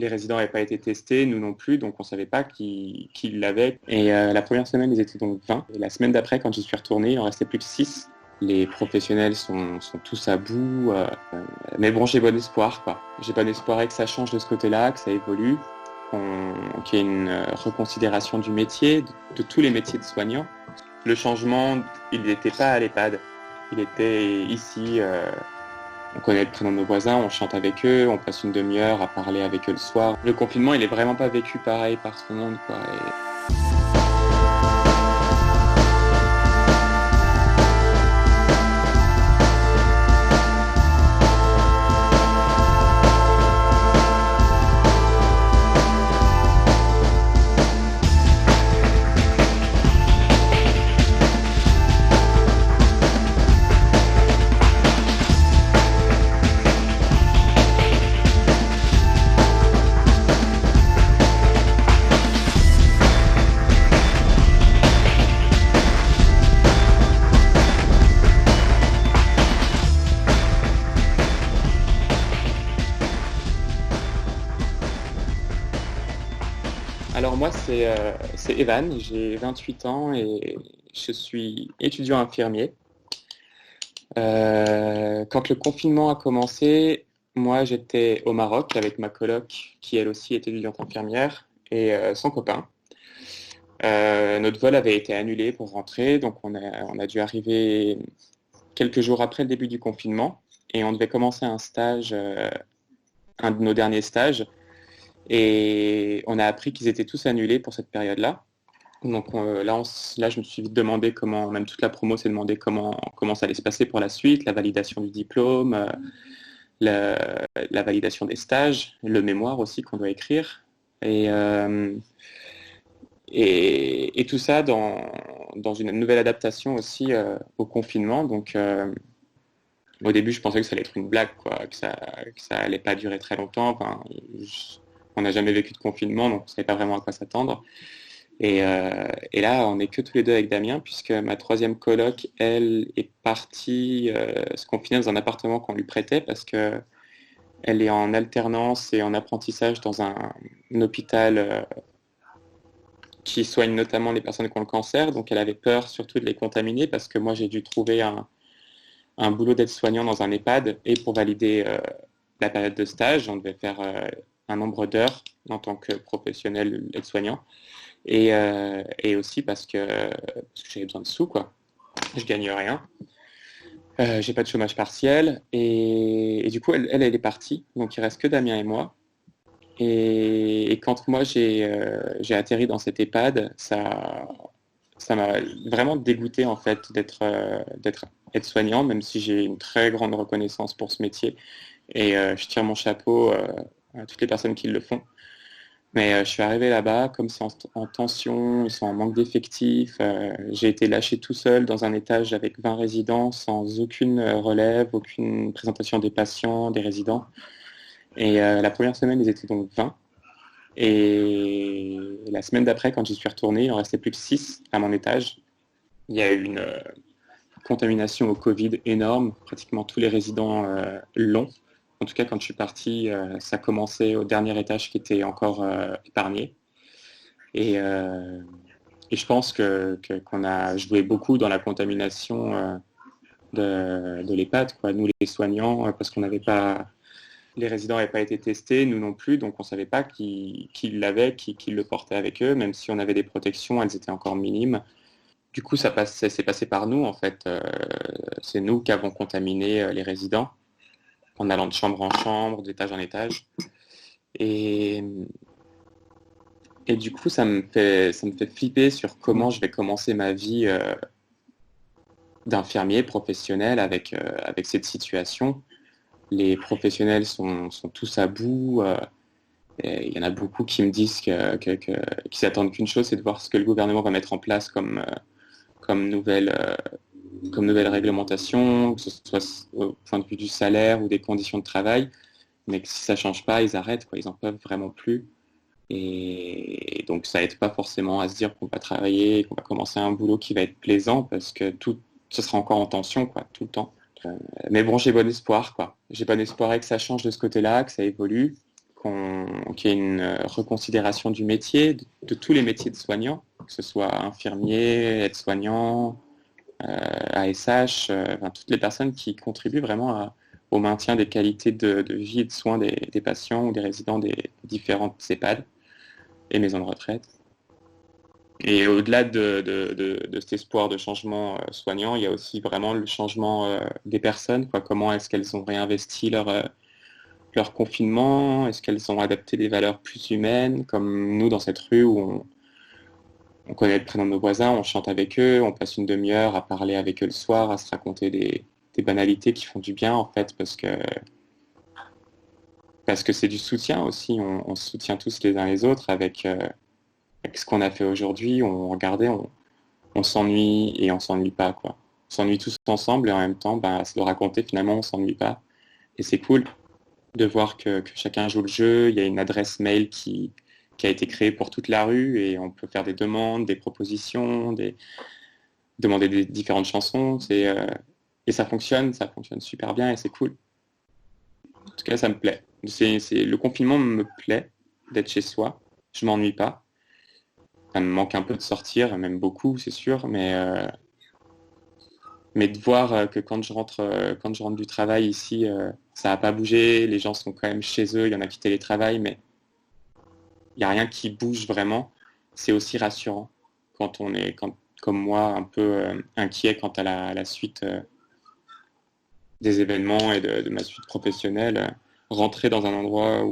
Les résidents n'avaient pas été testés, nous non plus, donc on ne savait pas qui l'avait. Et la première semaine, ils étaient donc 20. Et la semaine d'après, quand j'y suis retourné, il en restait plus que 6. Les professionnels sont tous à bout. Mais bon, j'ai bon espoir, quoi. J'ai bon espoir que ça change de ce côté-là, que ça évolue, qu'il y ait une reconsidération du métier, de tous les métiers de soignants. Le changement, il n'était pas à l'EHPAD. Il était ici. On connaît le prénom de nos voisins, on chante avec eux, on passe une demi-heure à parler avec eux le soir. Le confinement, il est vraiment pas vécu pareil par tout le monde, quoi. Alors moi, c'est Evan, j'ai 28 ans et je suis étudiant infirmier. Quand le confinement a commencé, moi j'étais au Maroc avec ma coloc qui elle aussi est étudiante infirmière et son copain. Notre vol avait été annulé pour rentrer, donc on a dû arriver quelques jours après le début du confinement et on devait commencer un stage, un de nos derniers stages. Et on a appris qu'ils étaient tous annulés pour cette période-là. Donc là, je me suis vite demandé comment, même toute la promo s'est demandé comment ça allait se passer pour la suite, la validation du diplôme, la validation des stages, le mémoire aussi qu'on doit écrire. Et tout ça dans une nouvelle adaptation aussi au confinement. Donc au début, je pensais que ça allait être une blague, quoi, que ça allait pas durer très longtemps. Enfin, on n'a jamais vécu de confinement, donc on ne savait pas vraiment à quoi s'attendre. Et là, on n'est que tous les deux avec Damien, puisque ma troisième coloc, elle, est partie se confiner dans un appartement qu'on lui prêtait, parce qu'elle est en alternance et en apprentissage dans un hôpital qui soigne notamment les personnes qui ont le cancer. Donc elle avait peur surtout de les contaminer, parce que moi, j'ai dû trouver un boulot d'aide-soignant dans un EHPAD, et pour valider la période de stage, on devait faire un nombre d'heures en tant que professionnel aide-soignant, et aussi parce que j'avais besoin de sous, quoi. Je gagne rien, j'ai pas de chômage partiel, et du coup elle est partie, donc il reste que Damien et moi. Et quand moi j'ai atterri dans cet EHPAD, ça m'a vraiment dégoûté en fait d'être aide-soignant, même si j'ai une très grande reconnaissance pour ce métier, et je tire mon chapeau à toutes les personnes qui le font. Mais je suis arrivé là-bas, comme c'est en tension, ils sont en manque d'effectifs. J'ai été lâché tout seul dans un étage avec 20 résidents, sans aucune relève, aucune présentation des patients, des résidents. Et la première semaine, ils étaient donc 20. Et la semaine d'après, quand j'y suis retourné, il en restait plus que 6 à mon étage. Il y a eu une contamination au Covid énorme. Pratiquement tous les résidents l'ont. En tout cas, quand je suis parti, ça commençait au dernier étage qui était encore épargné. Et je pense qu'on a joué beaucoup dans la contamination de l'EHPAD, quoi. Nous, les soignants, parce qu'on n'avait pas... Les résidents n'avaient pas été testés, nous non plus, donc on ne savait pas qui l'avait, qui le portait avec eux, même si on avait des protections, elles étaient encore minimes. Du coup, c'est passé par nous, en fait. C'est nous qui avons contaminé les résidents, en allant de chambre en chambre, d'étage en étage. Et du coup, ça me fait flipper sur comment je vais commencer ma vie d'infirmier professionnel avec cette situation. Les professionnels sont tous à bout. Et il y en a beaucoup qui me disent qui s'attendent qu'une chose, c'est de voir ce que le gouvernement va mettre en place comme nouvelle réglementation, que ce soit au point de vue du salaire ou des conditions de travail, mais que si ça ne change pas, ils arrêtent, quoi. Ils n'en peuvent vraiment plus. Et donc ça aide pas forcément à se dire qu'on va travailler, qu'on va commencer un boulot qui va être plaisant, parce que ce sera encore en tension, quoi, tout le temps. Mais bon, j'ai bon espoir, quoi. J'ai bon espoir que ça change de ce côté-là, que ça évolue, qu'il y ait une reconsidération du métier, de tous les métiers de soignants, que ce soit infirmier, aide-soignant, ASH, enfin, toutes les personnes qui contribuent vraiment au maintien des qualités de vie et de soins des patients ou des résidents des différentes EHPAD et maisons de retraite. Et au-delà de cet espoir de changement soignant, il y a aussi vraiment le changement des personnes, quoi. Comment est-ce qu'elles ont réinvesti leur confinement? Est-ce qu'elles ont adapté des valeurs plus humaines, comme nous dans cette rue où on connaît le prénom de nos voisins, on chante avec eux, on passe une demi-heure à parler avec eux le soir, à se raconter des banalités qui font du bien en fait, parce que c'est du soutien aussi, on se soutient tous les uns les autres avec ce qu'on a fait aujourd'hui, on regardait, on s'ennuie et on s'ennuie pas, quoi. On s'ennuie tous ensemble et en même temps, à se le raconter, finalement, on s'ennuie pas. Et c'est cool de voir que chacun joue le jeu. Il y a une adresse mail qui a été créée pour toute la rue et on peut faire des demandes, des propositions, demander des différentes chansons. Et ça fonctionne super bien et c'est cool. En tout cas, ça me plaît. Le confinement me plaît d'être chez soi. Je m'ennuie pas. Ça me manque un peu de sortir, même beaucoup, c'est sûr, mais de voir que quand je rentre du travail ici, ça n'a pas bougé, les gens sont quand même chez eux, il y en a qui télétravaillent, mais il n'y a rien qui bouge vraiment. C'est aussi rassurant quand on est, comme moi, un peu inquiet quant à la suite des événements et de ma suite professionnelle. Rentrer dans un endroit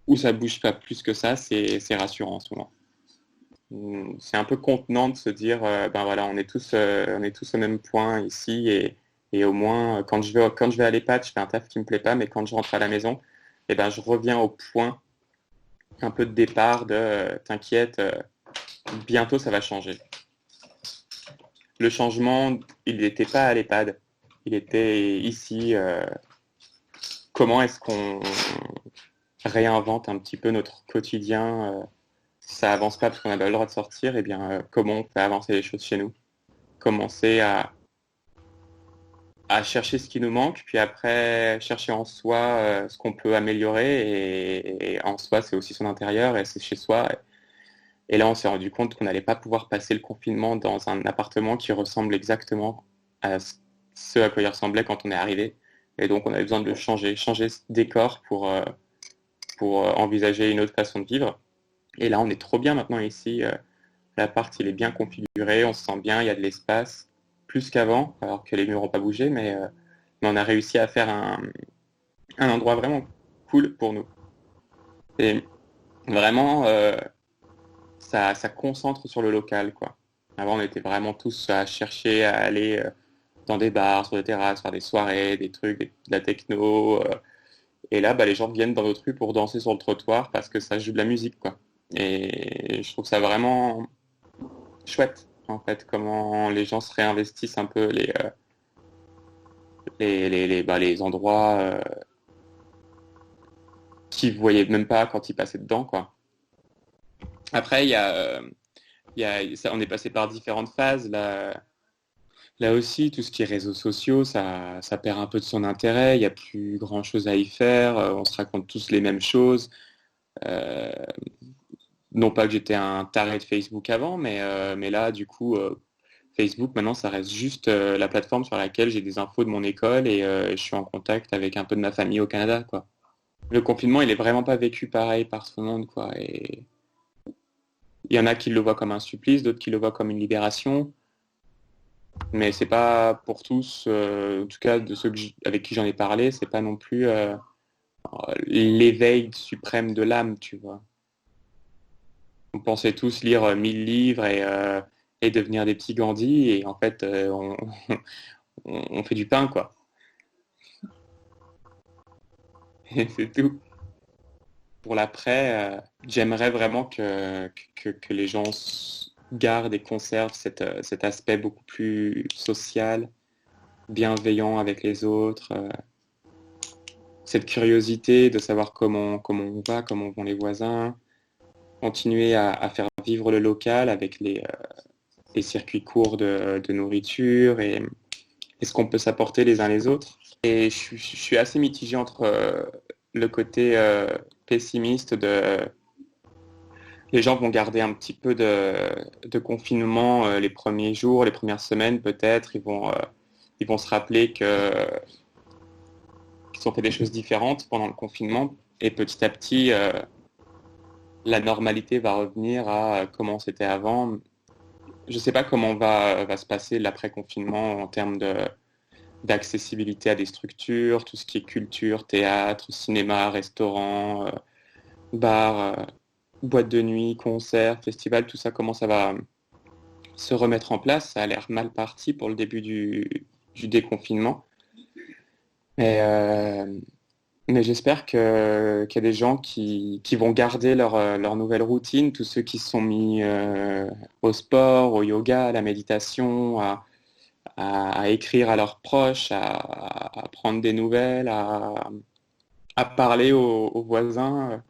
où ça bouge pas plus que ça, c'est rassurant en ce moment. C'est un peu contenant de se dire, voilà, on est tous au même point ici et au moins quand je vais à l'EHPAD, je fais un taf qui me plaît pas, mais quand je rentre à la maison, je reviens au point un peu de départ de t'inquiète, bientôt ça va changer. Le changement, il n'était pas à l'EHPAD, il était ici. Comment est-ce qu'on réinvente un petit peu notre quotidien? Ça avance pas parce qu'on n'a pas le droit de sortir, comment on peut avancer les choses chez nous? Commencer à chercher ce qui nous manque, puis après chercher en soi ce qu'on peut améliorer, et en soi c'est aussi son intérieur et c'est chez soi. Et là on s'est rendu compte qu'on n'allait pas pouvoir passer le confinement dans un appartement qui ressemble exactement à ce à quoi il ressemblait quand on est arrivé. Et donc on avait besoin de changer ce décor pour envisager une autre façon de vivre. Et là on est trop bien maintenant ici. L'appart, il est bien configuré, on se sent bien, il y a de l'espace, plus qu'avant, alors que les murs n'ont pas bougé, mais on a réussi à faire un endroit vraiment cool pour nous. Et vraiment, ça concentre sur le local, quoi. Avant, on était vraiment tous à chercher à aller dans des bars, sur des terrasses, faire des soirées, des trucs, de la techno. Et là, les gens viennent dans notre rue pour danser sur le trottoir parce que ça joue de la musique, quoi. Et je trouve ça vraiment chouette, en fait, comment les gens se réinvestissent un peu les endroits qu'ils ne voyaient même pas quand ils passaient dedans, quoi. Après, on est passé par différentes phases. Là aussi, tout ce qui est réseaux sociaux, ça perd un peu de son intérêt. Il n'y a plus grand-chose à y faire. On se raconte tous les mêmes choses. Euh, non pas que j'étais un taré de Facebook avant, mais là, du coup, Facebook, maintenant, ça reste juste la plateforme sur laquelle j'ai des infos de mon école et je suis en contact avec un peu de ma famille au Canada, quoi. Le confinement, il est vraiment pas vécu pareil par tout le monde, quoi. Et il y en a qui le voient comme un supplice, d'autres qui le voient comme une libération, mais c'est pas pour tous. En tout cas, de ceux avec qui j'en ai parlé, c'est pas non plus l'éveil suprême de l'âme, tu vois. On pensait tous lire 1000 livres et devenir des petits Gandhi, et en fait, on fait du pain, quoi. Et c'est tout. Pour l'après, j'aimerais vraiment que les gens gardent et conservent cet aspect beaucoup plus social, bienveillant avec les autres, cette curiosité de savoir comment on va, comment vont les voisins, continuer à faire vivre le local avec les circuits courts de nourriture et ce qu'on peut s'apporter les uns les autres. Et je suis assez mitigé entre le côté pessimiste de les gens vont garder un petit peu de confinement les premiers jours, les premières semaines peut-être. Ils vont se rappeler qu'ils ont fait des choses différentes pendant le confinement. Et petit à petit, la normalité va revenir à comment c'était avant. Je ne sais pas comment va se passer l'après-confinement en termes d'accessibilité à des structures, tout ce qui est culture, théâtre, cinéma, restaurant, bar, boîte de nuit, concert, festival, tout ça, comment ça va se remettre en place. Ça a l'air mal parti pour le début du déconfinement. Mais, euh, mais j'espère qu'il y a des gens qui vont garder leur nouvelle routine, tous ceux qui se sont mis au sport, au yoga, à la méditation, à écrire à leurs proches, à prendre des nouvelles, à parler aux voisins.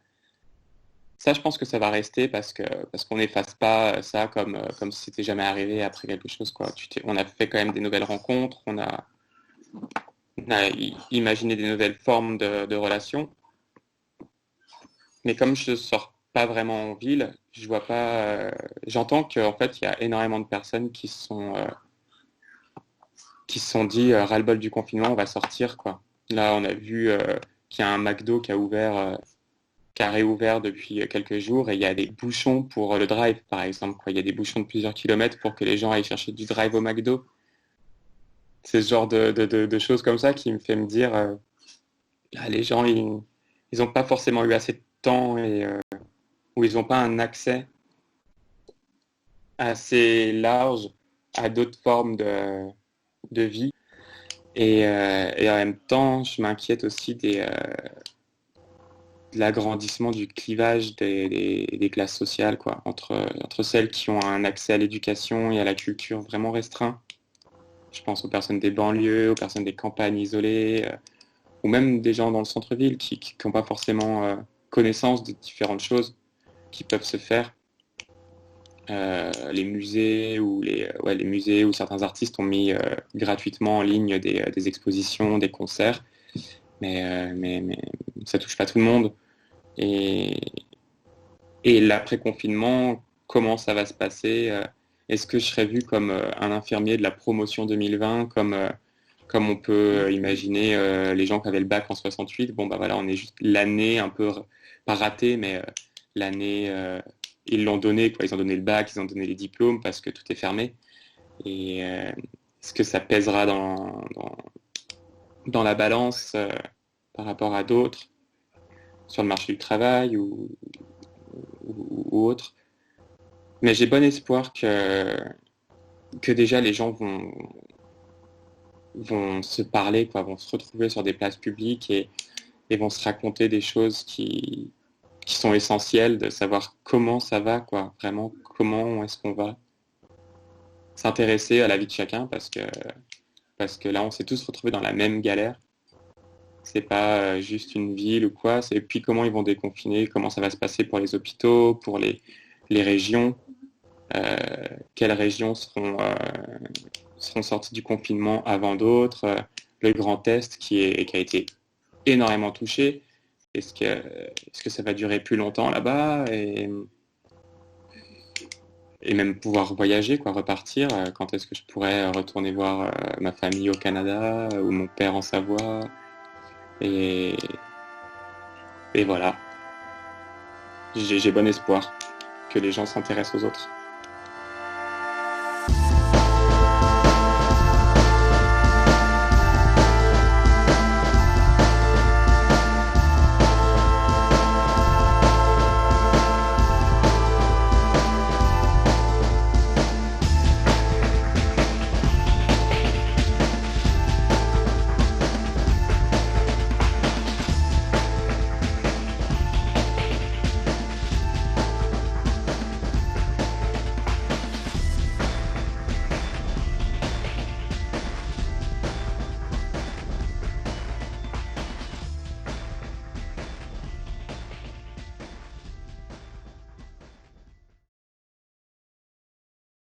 Ça, je pense que ça va rester parce qu'on n'efface pas ça comme si c'était jamais arrivé après quelque chose, quoi. On a fait quand même des nouvelles rencontres, on a imaginé des nouvelles formes de relations. Mais comme je ne sors pas vraiment en ville, je vois pas. J'entends qu'en fait, il y a énormément de personnes qui se sont dit ras-le-bol du confinement, on va sortir, quoi. Là, on a vu qu'il y a un McDo qui a réouvert depuis quelques jours et il y a des bouchons pour le drive, par exemple, quoi. Il y a des bouchons de plusieurs kilomètres pour que les gens aillent chercher du drive au McDo. C'est ce genre de choses comme ça qui me fait me dire, les gens, ils ont pas forcément eu assez de temps ou ils n'ont pas un accès assez large à d'autres formes de vie. Et en même temps, je m'inquiète aussi de l'agrandissement du clivage des classes sociales, quoi, entre celles qui ont un accès à l'éducation et à la culture vraiment restreint. Je pense aux personnes des banlieues, aux personnes des campagnes isolées, ou même des gens dans le centre-ville qui n'ont pas forcément connaissance de différentes choses qui peuvent se faire. Les musées les musées où certains artistes ont mis gratuitement en ligne des expositions, des concerts, mais ça touche pas tout le monde. Et, et l'après-confinement, comment ça va se passer? Est-ce que je serai vu comme un infirmier de la promotion 2020, comme on peut imaginer les gens qui avaient le bac en 68? Bon, bah voilà, on est juste l'année un peu, pas ratée, mais l'année, ils l'ont donné, quoi. Ils ont donné le bac, ils ont donné les diplômes parce que tout est fermé. Et est-ce que ça pèsera dans la balance par rapport à d'autres sur le marché du travail ou autre? Mais j'ai bon espoir que déjà les gens vont se parler, quoi, vont se retrouver sur des places publiques et vont se raconter des choses qui sont essentielles, de savoir comment ça va, quoi, vraiment comment est-ce qu'on va s'intéresser à la vie de chacun parce que là on s'est tous retrouvés dans la même galère. C'est pas juste une ville ou quoi, c'est puis comment ils vont déconfiner, comment ça va se passer pour les hôpitaux, pour les régions, quelles régions seront sorties du confinement avant d'autres, le Grand Est qui a été énormément touché. Est-ce que ça va durer plus longtemps là-bas et même pouvoir voyager, quoi, repartir? Quand est-ce que je pourrais retourner voir ma famille au Canada ou mon père en Savoie? Et, et voilà, j'ai bon espoir que les gens s'intéressent aux autres.